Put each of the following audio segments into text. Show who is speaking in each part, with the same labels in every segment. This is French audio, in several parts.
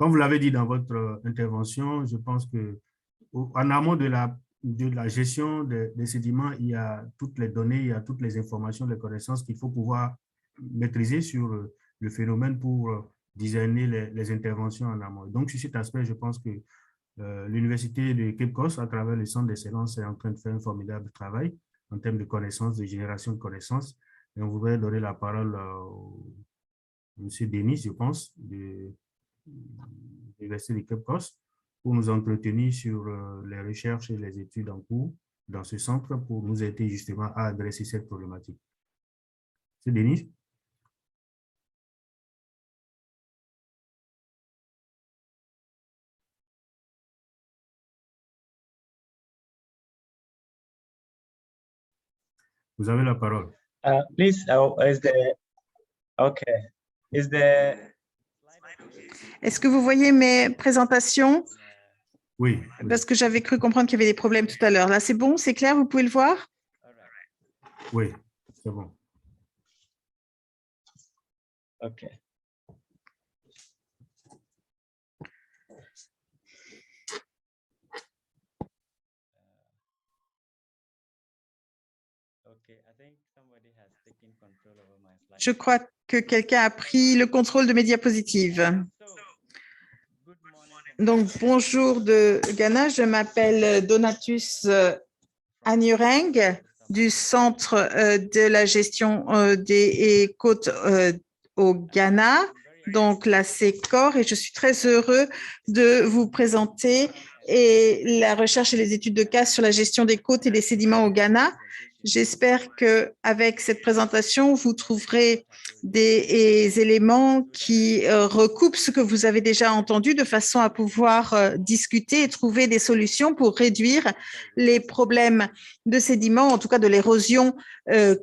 Speaker 1: Comme vous l'avez dit dans votre intervention, je pense que en amont de la gestion des sédiments, il y a toutes les données, il y a toutes les informations, les connaissances qu'il faut pouvoir maîtriser sur le phénomène pour designer les interventions en amont. Donc, sur cet aspect, je pense que l'Université de Cape Coast, à travers le Centre d'excellence, est en train de faire un formidable travail en termes de connaissances, de génération de connaissances. Et on voudrait donner la parole à M. Denis, je pense, de l'Université de Cape Coast, pour nous entretenir sur les recherches et les études en cours dans ce centre pour nous aider justement à adresser cette problématique. M. Denis? Vous avez la parole.
Speaker 2: Please,
Speaker 3: Est-ce que vous voyez mes présentations?
Speaker 1: Oui.
Speaker 3: Parce que j'avais cru comprendre qu'il y avait des problèmes tout à l'heure. Là, c'est bon, c'est clair, vous pouvez le voir?
Speaker 1: Oui, c'est bon.
Speaker 2: OK.
Speaker 3: Je crois que quelqu'un a pris le contrôle de mes diapositives. Donc, bonjour de Ghana, je m'appelle Donatus Anyureng du Centre de la gestion des côtes au Ghana, donc la CECOR, et je suis très heureux de vous présenter la recherche et les études de cas sur la gestion des côtes et des sédiments au Ghana. J'espère qu'avec cette présentation, vous trouverez des éléments qui recoupent ce que vous avez déjà entendu de façon à pouvoir discuter et trouver des solutions pour réduire les problèmes de sédiments, en tout cas de l'érosion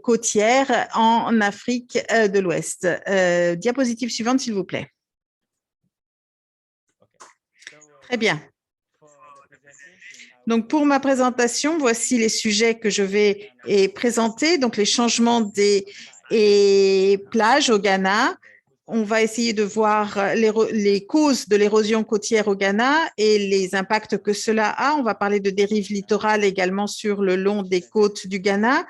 Speaker 3: côtière en Afrique de l'Ouest. Diapositive suivante, s'il vous plaît. Très bien. Donc, pour ma présentation, voici les sujets que je vais présenter. Donc, les changements des plages au Ghana. On va essayer de voir les causes de l'érosion côtière au Ghana et les impacts que cela a. On va parler de dérives littorales également sur le long des côtes du Ghana.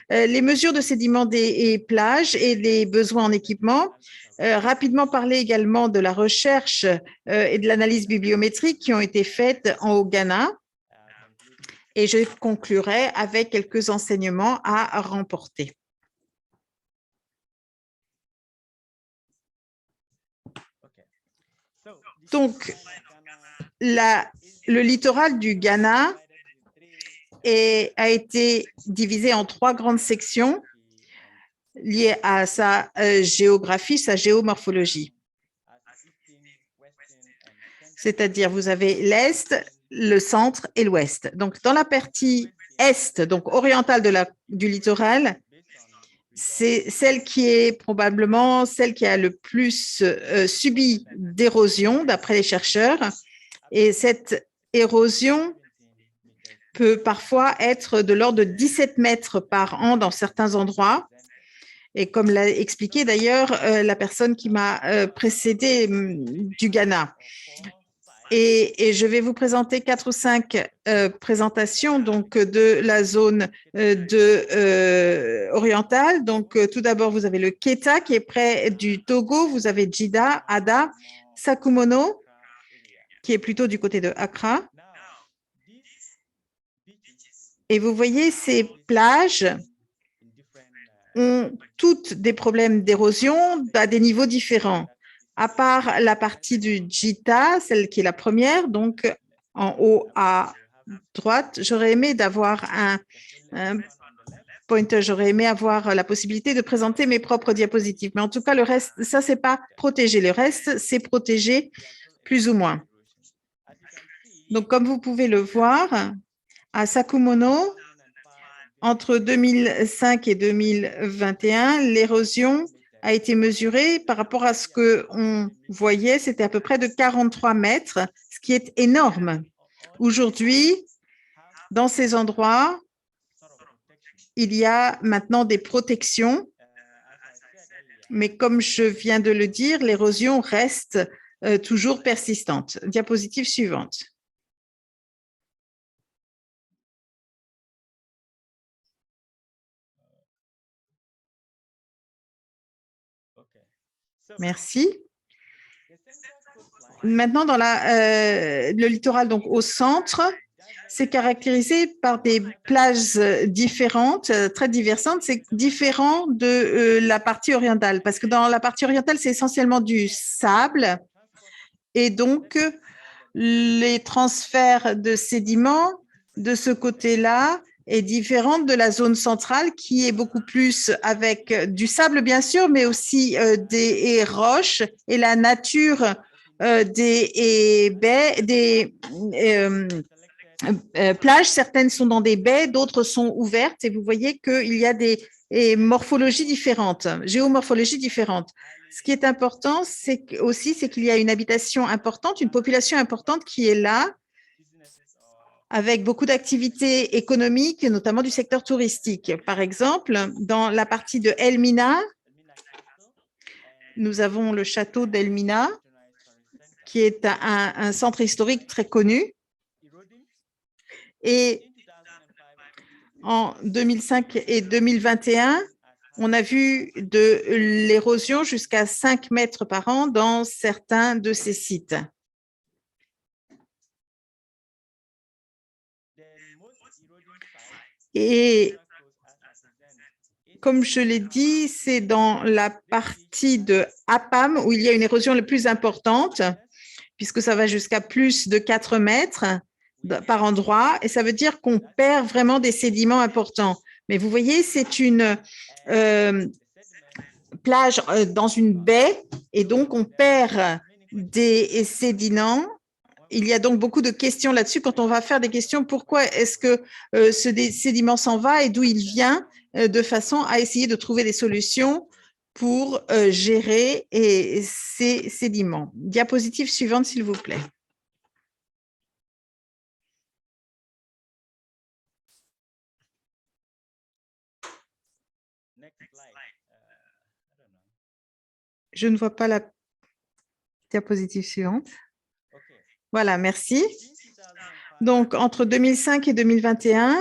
Speaker 3: Les mesures de sédiments des plages et les besoins en équipement. Rapidement parler également de la recherche et de l'analyse bibliométrique qui ont été faites au Ghana. Et je conclurai avec quelques enseignements à remporter. Donc, le littoral du Ghana a été divisé en 3 grandes sections liées à sa géographie, sa géomorphologie. C'est-à-dire, vous avez l'Est, le centre et l'ouest. Donc, dans la partie est, donc orientale du littoral, c'est celle qui est probablement celle qui a le plus subi d'érosion, d'après les chercheurs. Et cette érosion peut parfois être de l'ordre de 17 mètres par an dans certains endroits. Et comme l'a expliqué d'ailleurs la personne qui m'a précédée du Ghana. Et je vais vous présenter 4 ou 5 présentations donc, de la zone orientale. Donc, tout d'abord, vous avez le Keta qui est près du Togo. Vous avez Djida, Ada, Sakumono qui est plutôt du côté de Accra. Et vous voyez, ces plages ont toutes des problèmes d'érosion à des niveaux différents. À part la partie du Djita, celle qui est la première, donc en haut à droite, j'aurais aimé d'avoir un pointer, j'aurais aimé avoir la possibilité de présenter mes propres diapositives. Mais en tout cas, le reste, ça, c'est pas protégé. Le reste, c'est protégé plus ou moins. Donc, comme vous pouvez le voir, à Sakumono, entre 2005 et 2021, l'érosion a été mesurée par rapport à ce qu'on voyait, c'était à peu près de 43 mètres, ce qui est énorme. Aujourd'hui, dans ces endroits, il y a maintenant des protections, mais comme je viens de le dire, l'érosion reste toujours persistantes. Diapositive suivante. Merci. Maintenant, dans le littoral, donc au centre, c'est caractérisé par des plages différentes, très diversantes. C'est différent de la partie orientale, parce que dans la partie orientale, c'est essentiellement du sable. Et donc, les transferts de sédiments de ce côté-là est différente de la zone centrale qui est beaucoup plus avec du sable, bien sûr, mais aussi des roches et la nature des baies, des plages. Certaines sont dans des baies, d'autres sont ouvertes et vous voyez qu'il y a des morphologies différentes, géomorphologies différentes. Ce qui est important, c'est qu'il y a une habitation importante, une population importante qui est là, avec beaucoup d'activités économiques, notamment du secteur touristique. Par exemple, dans la partie de Elmina, nous avons le château d'Elmina, qui est un centre historique très connu. Et en 2005 et 2021, on a vu de l'érosion jusqu'à 5 mètres par an dans certains de ces sites. Et comme je l'ai dit, c'est dans la partie de Appam où il y a une érosion la plus importante, puisque ça va jusqu'à plus de 4 mètres par endroit, et ça veut dire qu'on perd vraiment des sédiments importants. Mais vous voyez, c'est une plage dans une baie, et donc on perd des sédiments. Il y a donc beaucoup de questions là-dessus. Quand on va faire des questions, pourquoi est-ce que ce sédiment s'en va et d'où il vient, de façon à essayer de trouver des solutions pour gérer ces sédiments. Diapositive suivante, s'il vous plaît. Je ne vois pas la diapositive suivante. Voilà, merci. Donc, entre 2005 et 2021,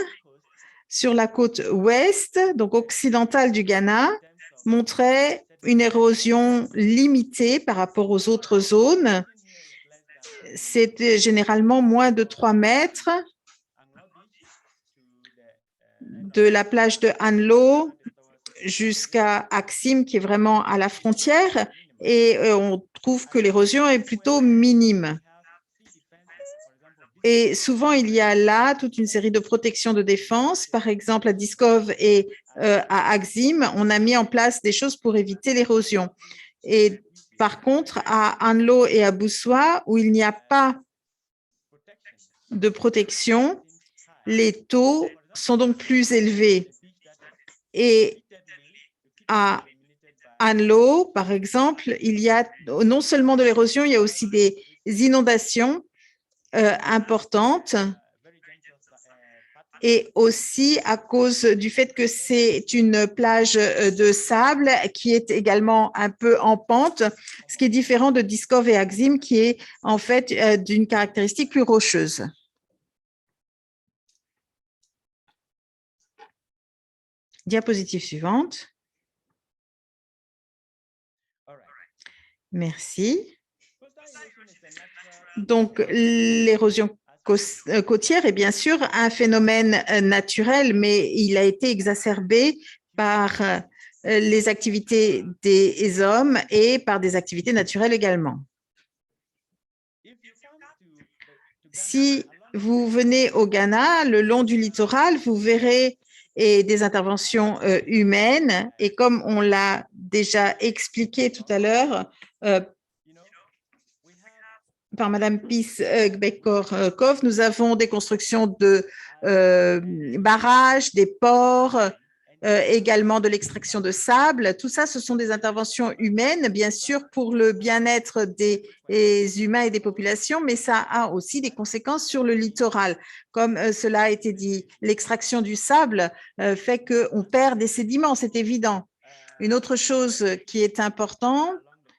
Speaker 3: sur la côte ouest, donc occidentale du Ghana, montrait une érosion limitée par rapport aux autres zones. C'était généralement moins de 3 mètres de la plage de Anlo jusqu'à Axim, qui est vraiment à la frontière, et on trouve que l'érosion est plutôt minime. Et souvent, il y a là toute une série de protections de défense. Par exemple, à Diskov et à Axim, on a mis en place des choses pour éviter l'érosion. Et par contre, à Anlo et à Boussoua, où il n'y a pas de protection, les taux sont donc plus élevés. Et à Anlo, par exemple, il y a non seulement de l'érosion, il y a aussi des inondations importantes, et aussi à cause du fait que c'est une plage de sable qui est également un peu en pente, ce qui est différent de Diskov et Axim, qui est en fait d'une caractéristique plus rocheuse. Diapositive suivante. Merci. Donc, l'érosion côtière est bien sûr un phénomène naturel, mais il a été exacerbé par les activités des hommes et par des activités naturelles également. Si vous venez au Ghana, le long du littoral, vous verrez des interventions humaines, et comme on l'a déjà expliqué tout à l'heure, par Madame Pis-Bekor-Kov, nous avons des constructions de barrages, des ports, également de l'extraction de sable. Tout ça, ce sont des interventions humaines, bien sûr, pour le bien-être des humains et des populations, mais ça a aussi des conséquences sur le littoral. Comme cela a été dit, l'extraction du sable fait qu'on perd des sédiments, c'est évident. Une autre chose qui est importante,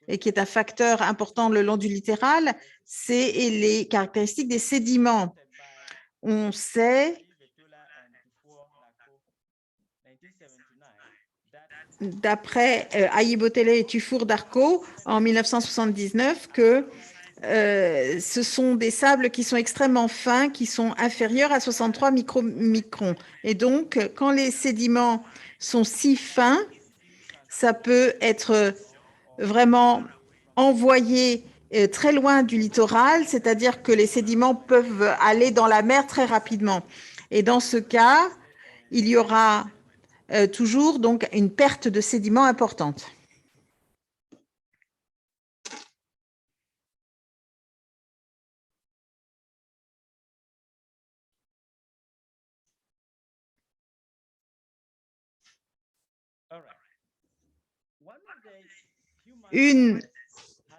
Speaker 3: et qui est un facteur important le long du littoral, c'est les caractéristiques des sédiments. On sait, d'après Ayibotele et Tufour-Darco en 1979, que ce sont des sables qui sont extrêmement fins, qui sont inférieurs à 63 microns. Et donc, quand les sédiments sont si fins, ça peut être vraiment envoyé très loin du littoral, c'est-à-dire que les sédiments peuvent aller dans la mer très rapidement. Et dans ce cas, il y aura toujours donc une perte de sédiments importante.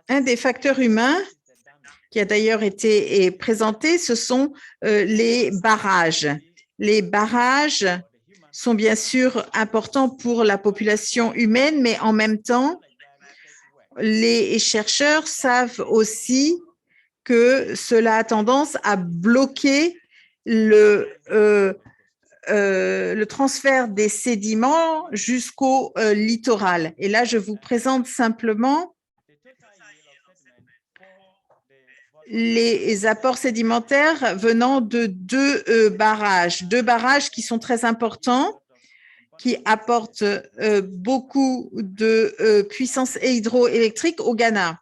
Speaker 3: Un des facteurs humains qui a d'ailleurs été présenté, ce sont les barrages. Les barrages sont bien sûr importants pour la population humaine, mais en même temps, les chercheurs savent aussi que cela a tendance à bloquer le transfert des sédiments jusqu'au littoral. Et là, je vous présente simplement les apports sédimentaires venant de deux barrages qui sont très importants, qui apportent beaucoup de puissance hydroélectrique au Ghana.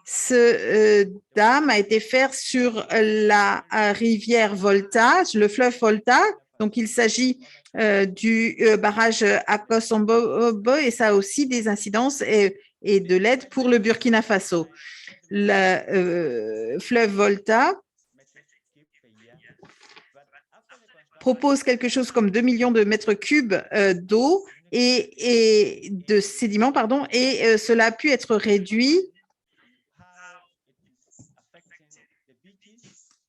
Speaker 3: Ce dam a été fait sur la rivière Volta, le fleuve Volta. Donc, il s'agit du barrage Akosombo et ça a aussi des incidences et de l'aide pour le Burkina Faso. Le fleuve Volta propose quelque chose comme 2 millions de mètres cubes d'eau et de sédiments, pardon, et cela a pu être réduit.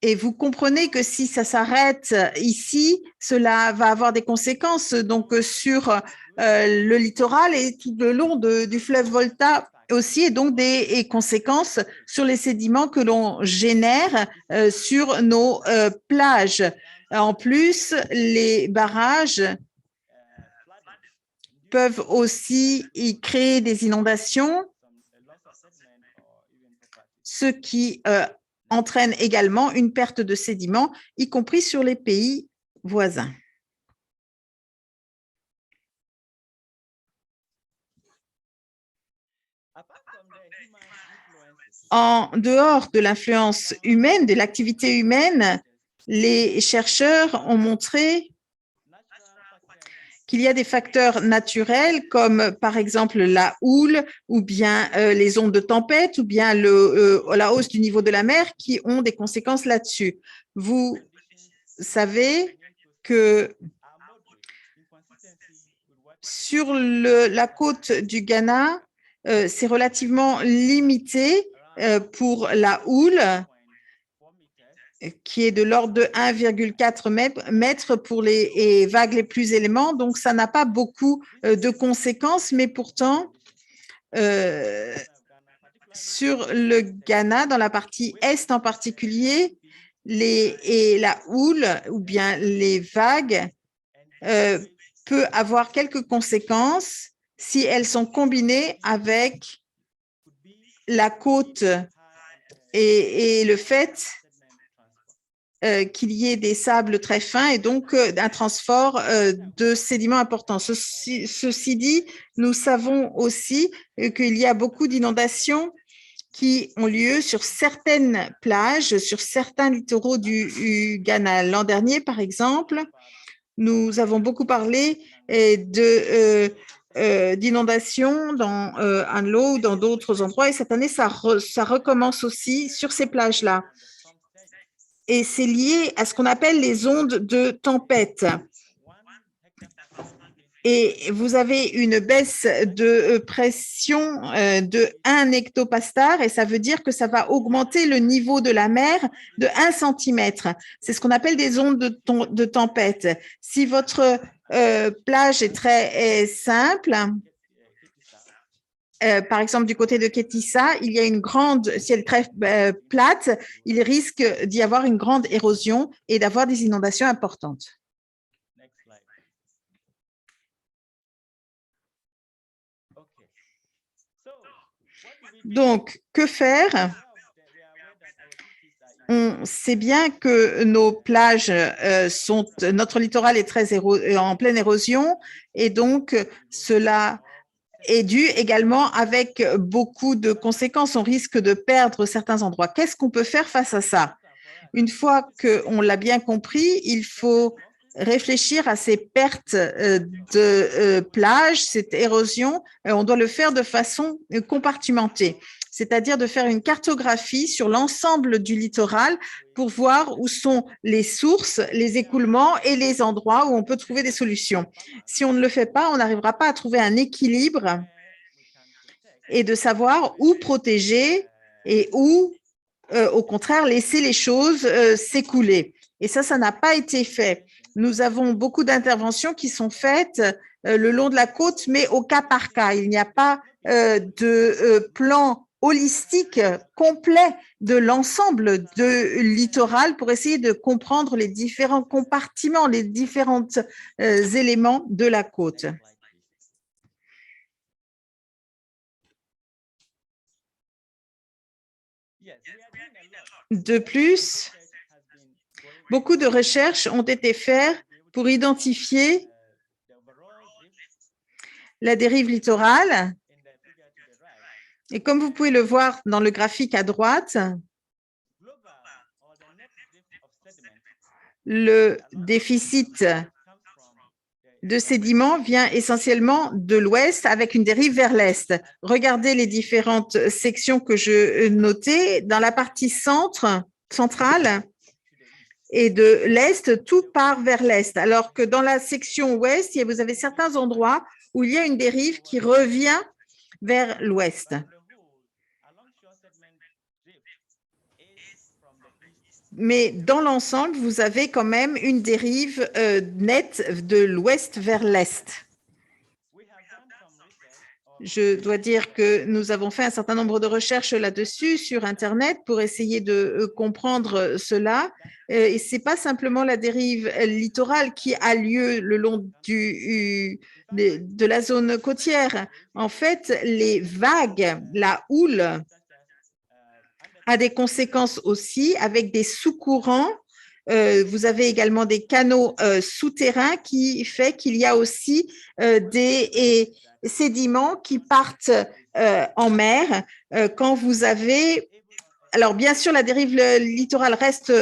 Speaker 3: Et vous comprenez que si ça s'arrête ici, cela va avoir des conséquences donc sur le littoral et tout le long du fleuve Volta aussi, et donc des conséquences sur les sédiments que l'on génère sur nos plages. En plus, les barrages peuvent aussi y créer des inondations, ce qui entraîne également une perte de sédiments, y compris sur les pays voisins. En dehors de l'influence humaine, de l'activité humaine, les chercheurs ont montré qu'il y a des facteurs naturels comme par exemple la houle ou bien les ondes de tempête ou bien la hausse du niveau de la mer qui ont des conséquences là-dessus. Vous savez que sur la côte du Ghana, c'est relativement limité pour la houle, qui est de l'ordre de 1,4 mètres pour les vagues les plus éléments. Donc, ça n'a pas beaucoup de conséquences, mais pourtant, sur le Ghana, dans la partie est en particulier, la houle ou bien les vagues peut avoir quelques conséquences si elles sont combinées avec la côte et le fait qu'il y ait des sables très fins et donc un transport de sédiments importants. Ceci dit, nous savons aussi qu'il y a beaucoup d'inondations qui ont lieu sur certaines plages, sur certains littoraux du Ghana. L'an dernier, par exemple, nous avons beaucoup parlé d'inondations dans Anlo ou dans d'autres endroits et cette année, ça recommence aussi sur ces plages-là. Et c'est lié à ce qu'on appelle les ondes de tempête. Et vous avez une baisse de pression de 1 hectopastar et ça veut dire que ça va augmenter le niveau de la mer de 1 centimètre. C'est ce qu'on appelle des ondes de tempête. Si votre plage est très simple, par exemple, du côté de Kétissa, il y a une grande, si elle est très plate, il risque d'y avoir une grande érosion et d'avoir des inondations importantes. Donc, que faire? On sait bien que nos plages notre littoral est très en pleine érosion et donc cela est dû également avec beaucoup de conséquences. On risque de perdre certains endroits. Qu'est-ce qu'on peut faire face à ça? Une fois qu'on l'a bien compris, il faut réfléchir à ces pertes de plage, cette érosion. On doit le faire de façon compartimentée, c'est-à-dire de faire une cartographie sur l'ensemble du littoral pour voir où sont les sources, les écoulements et les endroits où on peut trouver des solutions. Si on ne le fait pas, on n'arrivera pas à trouver un équilibre et de savoir où protéger et où au contraire, laisser les choses s'écouler. Et ça n'a pas été fait. Nous avons beaucoup d'interventions qui sont faites le long de la côte, mais au cas par cas. Il n'y a pas de plan holistique complet de l'ensemble du littoral pour essayer de comprendre les différents compartiments, les différents éléments de la côte. De plus, beaucoup de recherches ont été faites pour identifier la dérive littorale. Et comme vous pouvez le voir dans le graphique à droite, le déficit de sédiments vient essentiellement de l'ouest avec une dérive vers l'est. Regardez les différentes sections que je notais. Dans la partie centrale et de l'est, tout part vers l'est. Alors que dans la section ouest, vous avez certains endroits où il y a une dérive qui revient vers l'ouest. Mais dans l'ensemble, vous avez quand même une dérive nette de l'ouest vers l'est. Je dois dire que nous avons fait un certain nombre de recherches là-dessus sur Internet pour essayer de comprendre cela. Et ce n'est pas simplement la dérive littorale qui a lieu le long de la zone côtière. En fait, les vagues, la houle, a des conséquences aussi avec des sous-courants. Vous avez également des canaux souterrains qui fait qu'il y a aussi des sédiments qui partent en mer. Quand vous avez… Alors, bien sûr, la dérive littorale reste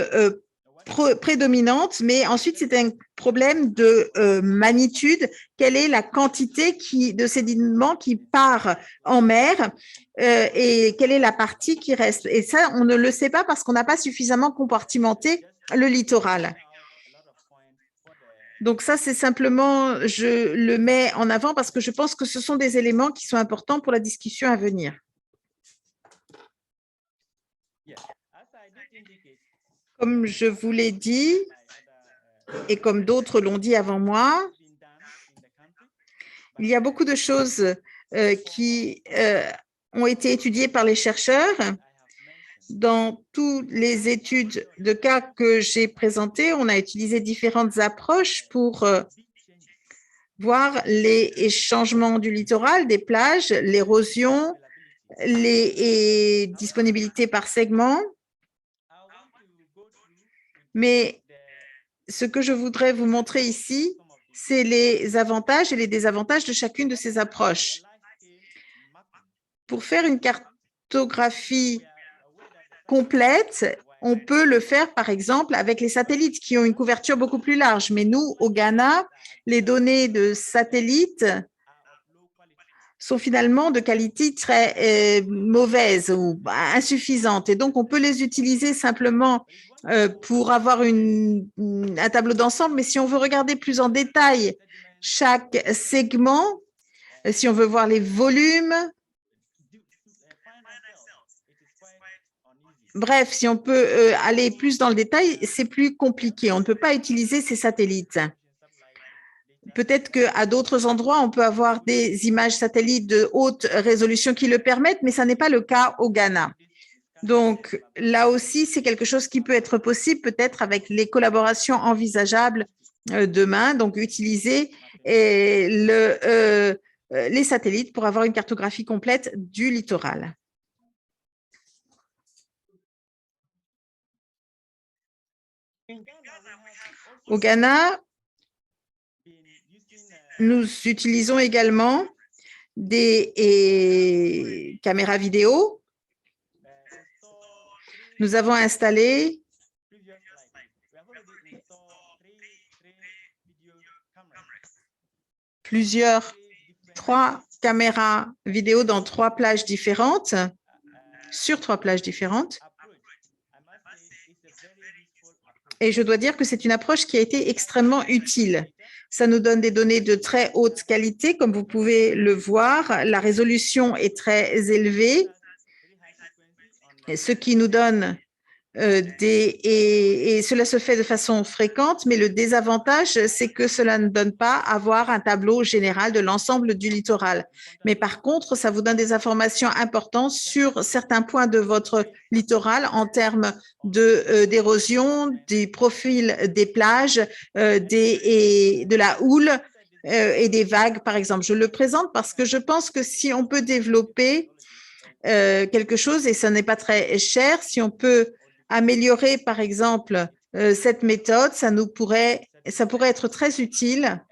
Speaker 3: prédominante, mais ensuite, c'est un problème de magnitude. Quelle est la quantité de sédiments qui part en mer et quelle est la partie qui reste? Et ça, on ne le sait pas parce qu'on n'a pas suffisamment compartimenté le littoral. Donc ça, c'est simplement, je le mets en avant parce que je pense que ce sont des éléments qui sont importants pour la discussion à venir. Comme je vous l'ai dit, et comme d'autres l'ont dit avant moi, il y a beaucoup de choses qui ont été étudiées par les chercheurs. Dans toutes les études de cas que j'ai présentées, on a utilisé différentes approches pour voir les changements du littoral, des plages, l'érosion, les disponibilités par segment. Mais ce que je voudrais vous montrer ici, c'est les avantages et les désavantages de chacune de ces approches. Pour faire une cartographie complète, on peut le faire, par exemple, avec les satellites qui ont une couverture beaucoup plus large. Mais nous, au Ghana, les données de satellites sont finalement de qualité très mauvaise ou insuffisante. Et donc, on peut les utiliser simplement pour avoir un tableau d'ensemble. Mais si on veut regarder plus en détail chaque segment, si on veut voir les volumes, bref, si on peut aller plus dans le détail, c'est plus compliqué. On ne peut pas utiliser ces satellites. peut-être qu'à d'autres endroits, on peut avoir des images satellites de haute résolution qui le permettent, mais ça n'est pas le cas au Ghana. Donc, là aussi, c'est quelque chose qui peut être possible, peut-être avec les collaborations envisageables demain, donc utiliser les satellites pour avoir une cartographie complète du littoral. Au Ghana, nous utilisons également des caméras vidéo. Nous avons installé trois caméras vidéo dans 3 plages différentes, sur 3 plages différentes. Et je dois dire que c'est une approche qui a été extrêmement utile. Ça nous donne des données de très haute qualité, comme vous pouvez le voir. La résolution est très élevée, ce qui nous donne et cela se fait de façon fréquente, mais le désavantage, c'est que cela ne donne pas à voir un tableau général de l'ensemble du littoral. Mais par contre, ça vous donne des informations importantes sur certains points de votre littoral en termes d'érosion, des profils des plages, de la houle et des vagues, par exemple. Je le présente parce que je pense que si on peut développer quelque chose, et ça n'est pas très cher, si on peut améliorer, par exemple, cette méthode, ça pourrait être très utile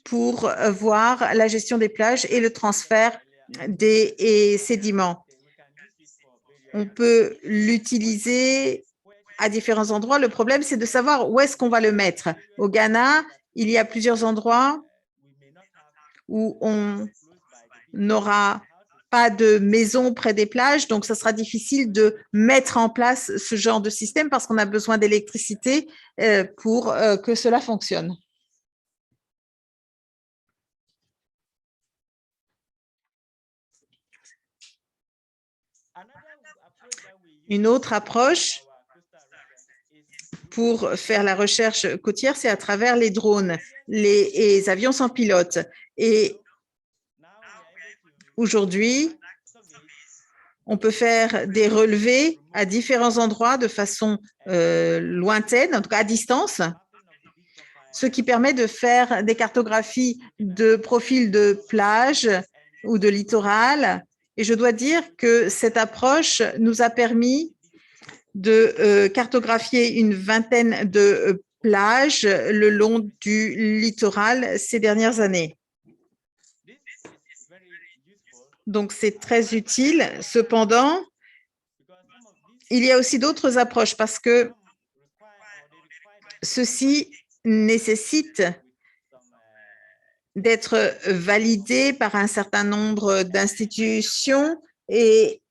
Speaker 3: pour voir la gestion des plages et le transfert des sédiments. On peut l'utiliser à différents endroits. Le problème, c'est de savoir où est-ce qu'on va le mettre. Au Ghana, il y a plusieurs endroits où on n'aura pas de maison près des plages, donc ça sera difficile de mettre en place ce genre de système parce qu'on a besoin d'électricité pour que cela fonctionne. Une autre approche pour faire la recherche côtière, c'est à travers les drones, les avions sans pilote. Et aujourd'hui, on peut faire des relevés à différents endroits de façon lointaine, en tout cas à distance, ce qui permet de faire des cartographies de profils de plage ou de littoral. Et je dois dire que cette approche nous a permis de cartographier une vingtaine de plages le long du littoral ces dernières années. Donc, c'est très utile. Cependant, il y a aussi d'autres approches parce que ceci nécessite d'être validé par un certain nombre d'institutions et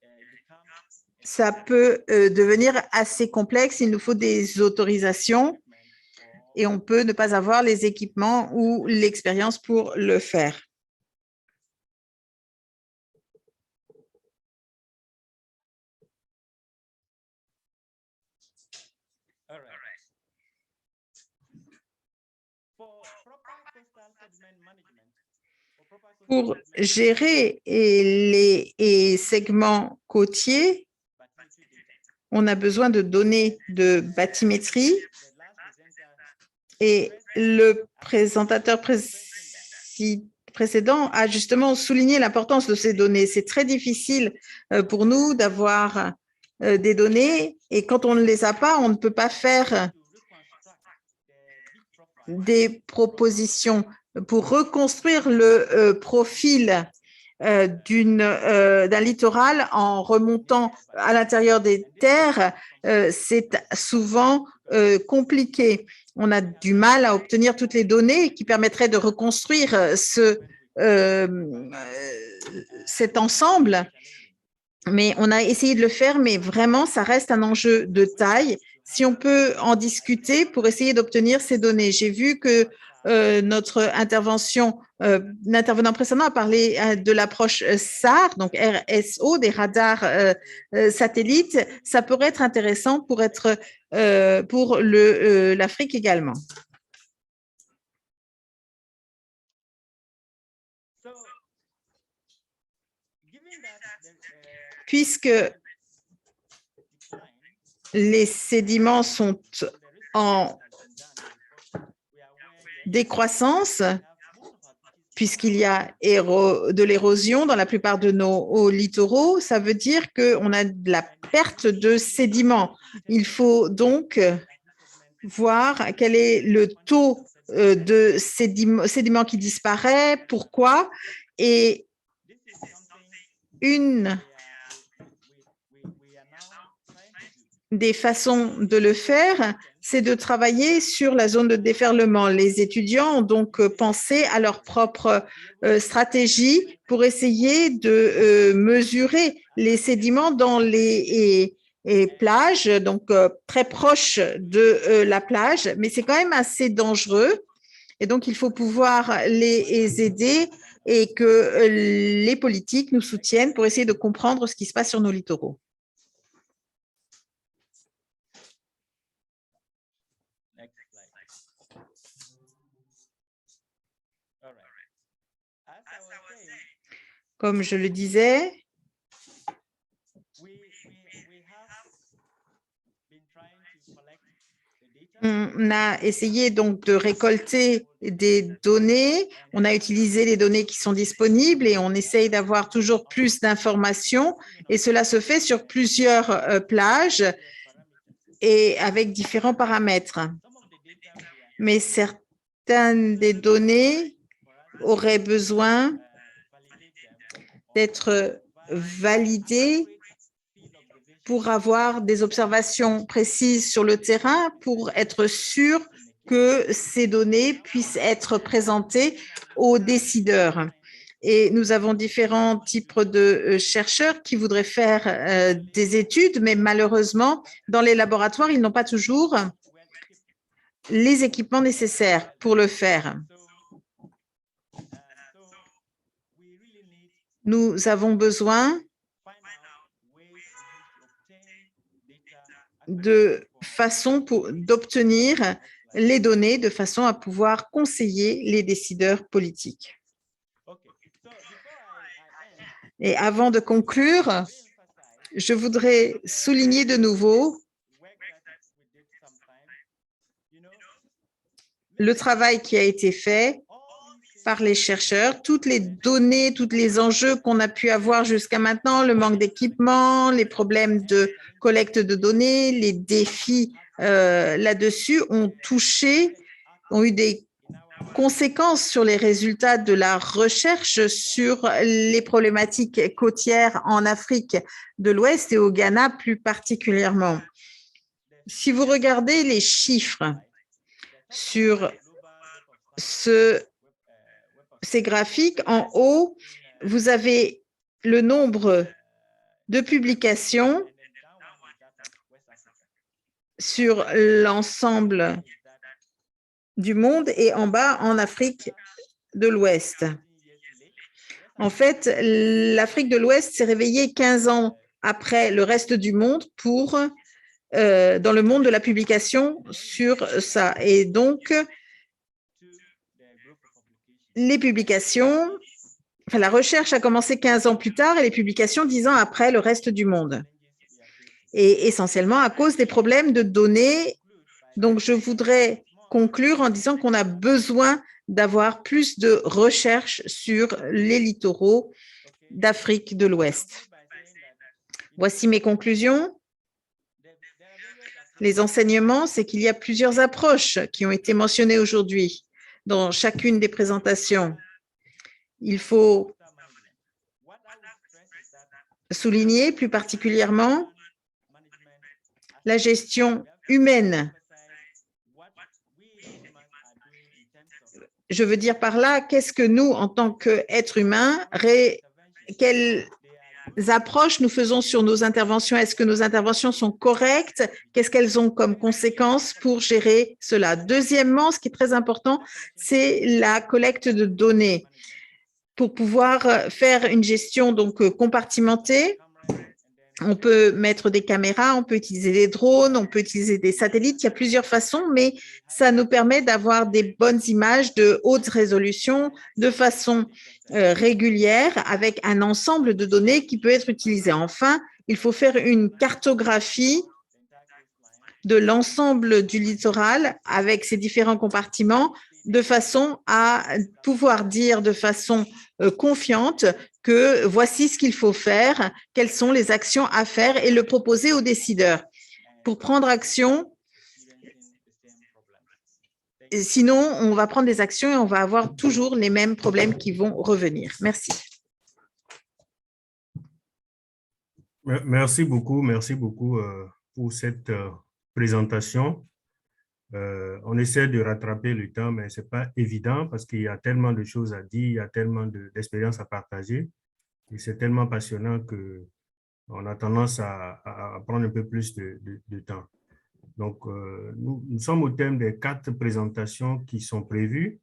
Speaker 3: ça peut devenir assez complexe. Il nous faut des autorisations et on peut ne pas avoir les équipements ou l'expérience pour le faire. Pour gérer les segments côtiers, on a besoin de données de bathymétrie et le présentateur précédent a justement souligné l'importance de ces données. C'est très difficile pour nous d'avoir des données et quand on ne les a pas, on ne peut pas faire des propositions pour reconstruire le profil d'un littoral en remontant à l'intérieur des terres, c'est souvent compliqué. On a du mal à obtenir toutes les données qui permettraient de reconstruire cet ensemble, mais on a essayé de le faire, mais vraiment, ça reste un enjeu de taille. Si on peut en discuter pour essayer d'obtenir ces données. J'ai vu que notre l'intervenant précédent a parlé de l'approche SAR, donc RSO, des radars satellites. Ça pourrait être intéressant pour l'Afrique également. puisque les sédiments sont en décroissance, puisqu'il y a de l'érosion dans la plupart de nos hauts littoraux, ça veut dire qu'on a de la perte de sédiments. Il faut donc voir quel est le taux de sédiments qui disparaît, pourquoi, et une des façons de le faire, c'est de travailler sur la zone de déferlement. Les étudiants ont donc pensé à leur propre stratégie pour essayer de mesurer les sédiments dans les plages, donc très proches de la plage, mais c'est quand même assez dangereux. Et donc, il faut pouvoir les aider et que les politiques nous soutiennent pour essayer de comprendre ce qui se passe sur nos littoraux. Comme je le disais, on a essayé donc de récolter des données, on a utilisé les données qui sont disponibles et on essaye d'avoir toujours plus d'informations et cela se fait sur plusieurs plages et avec différents paramètres. Mais certaines des données auraient besoin d'être validées pour avoir des observations précises sur le terrain, pour être sûr que ces données puissent être présentées aux décideurs. Et nous avons différents types de chercheurs qui voudraient faire des études, mais malheureusement, dans les laboratoires, ils n'ont pas toujours les équipements nécessaires pour le faire. Nous avons besoin de façon d'obtenir les données de façon à pouvoir conseiller les décideurs politiques. Et avant de conclure, je voudrais souligner de nouveau le travail qui a été fait par les chercheurs, toutes les données, tous les enjeux qu'on a pu avoir jusqu'à maintenant, le manque d'équipement, les problèmes de collecte de données, les défis là-dessus ont eu des conséquences sur les résultats de la recherche sur les problématiques côtières en Afrique de l'Ouest et au Ghana plus particulièrement. Si vous regardez les chiffres sur ces graphiques, en haut, vous avez le nombre de publications sur l'ensemble du monde et en bas, en Afrique de l'Ouest. En fait, l'Afrique de l'Ouest s'est réveillée 15 ans après le reste du monde dans le monde de la publication sur ça. Et donc, les publications, la recherche a commencé 15 ans plus tard et les publications 10 ans après le reste du monde. Et essentiellement à cause des problèmes de données. Donc, je voudrais conclure en disant qu'on a besoin d'avoir plus de recherche sur les littoraux d'Afrique de l'Ouest. Voici mes conclusions. Les enseignements, c'est qu'il y a plusieurs approches qui ont été mentionnées aujourd'hui dans chacune des présentations. Il faut souligner plus particulièrement la gestion humaine. Je veux dire par là, qu'est-ce que nous, en tant qu'êtres humains, quelles approches nous faisons sur nos interventions? Est-ce que nos interventions sont correctes? Qu'est-ce qu'elles ont comme conséquences pour gérer cela? Deuxièmement, ce qui est très important, c'est la collecte de données. Pour pouvoir faire une gestion donc compartimentée, On peut mettre des caméras, on peut utiliser des drones, on peut utiliser des satellites. Il y a plusieurs façons, mais ça nous permet d'avoir des bonnes images de haute résolution de façon régulière avec un ensemble de données qui peut être utilisé. Enfin, il faut faire une cartographie de l'ensemble du littoral avec ses différents compartiments de façon à pouvoir dire de façon confiante que voici ce qu'il faut faire, quelles sont les actions à faire et le proposer aux décideurs pour prendre action. Sinon, on va prendre des actions et on va avoir toujours les mêmes problèmes qui vont revenir. Merci.
Speaker 1: Merci beaucoup pour cette présentation. On essaie de rattraper le temps, mais ce n'est pas évident parce qu'il y a tellement de choses à dire, il y a tellement d'expériences à partager. Et c'est tellement passionnant qu'on a tendance à prendre un peu plus de temps. Donc, nous sommes au thème des 4 présentations qui sont prévues.